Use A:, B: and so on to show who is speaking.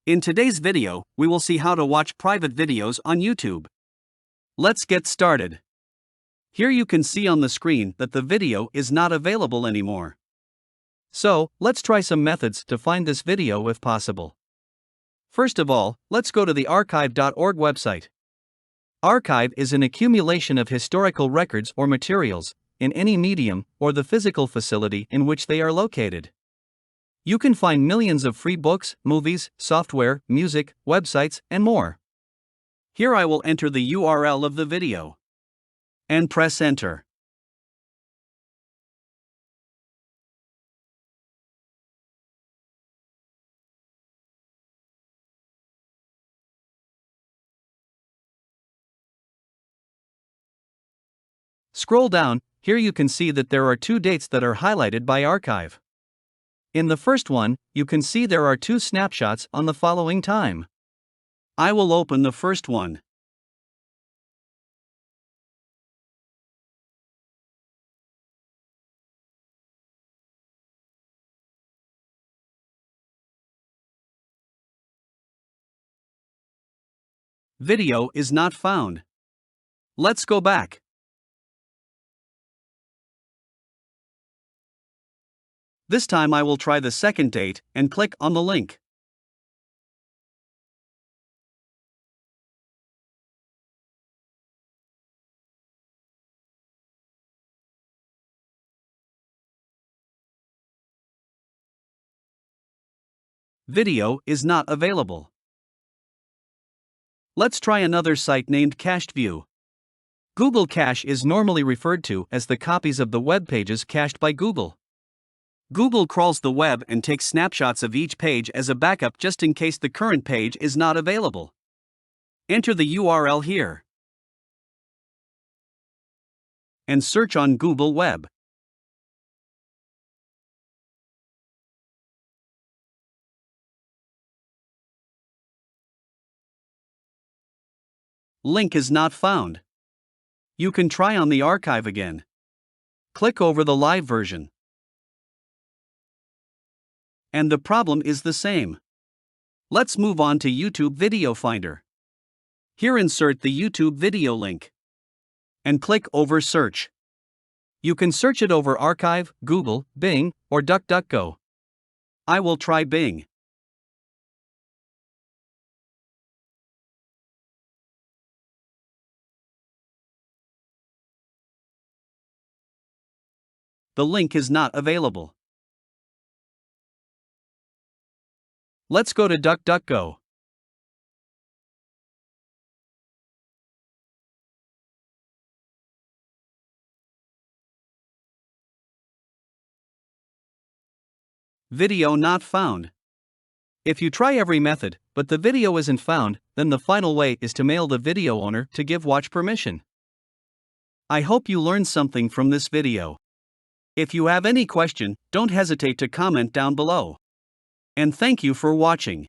A: In today's video, we will see how to watch private videos on YouTube. Let's get started. Here you can see on the screen that the video is not available anymore. So, let's try some methods to find this video if possible. First of all, let's go to the archive.org website. Archive is an accumulation of historical records or materials, in any medium or the physical facility in which they are located. You can find millions of free books, movies, software, music, websites, and more. Here I will enter the URL of the video and press enter. Scroll down. Here you can see that there are two dates that are highlighted by archive. In the first one, you can see there are two snapshots on the following time. I will open the first one. Video is not found. Let's go back. This time I will try the second date and click on the link. Video is not available. Let's try another site named CachedView. Google Cache is normally referred to as the copies of the web pages cached by Google. Google crawls the web and takes snapshots of each page as a backup just in case the current page is not available. Enter the URL here and search on Google Web. Link is not found. You can try on the archive again. Click over the live version. And the problem is the same. Let's move on to YouTube Video Finder. Here insert the YouTube video link and click over Search. You can search it over Archive, Google, Bing, or DuckDuckGo. I will try Bing. The link is not available. Let's go to DuckDuckGo. Video not found. If you try every method, but the video isn't found, then the final way is to mail the video owner to give watch permission. I hope you learned something from this video. If you have any question, don't hesitate to comment down below. And thank you for watching.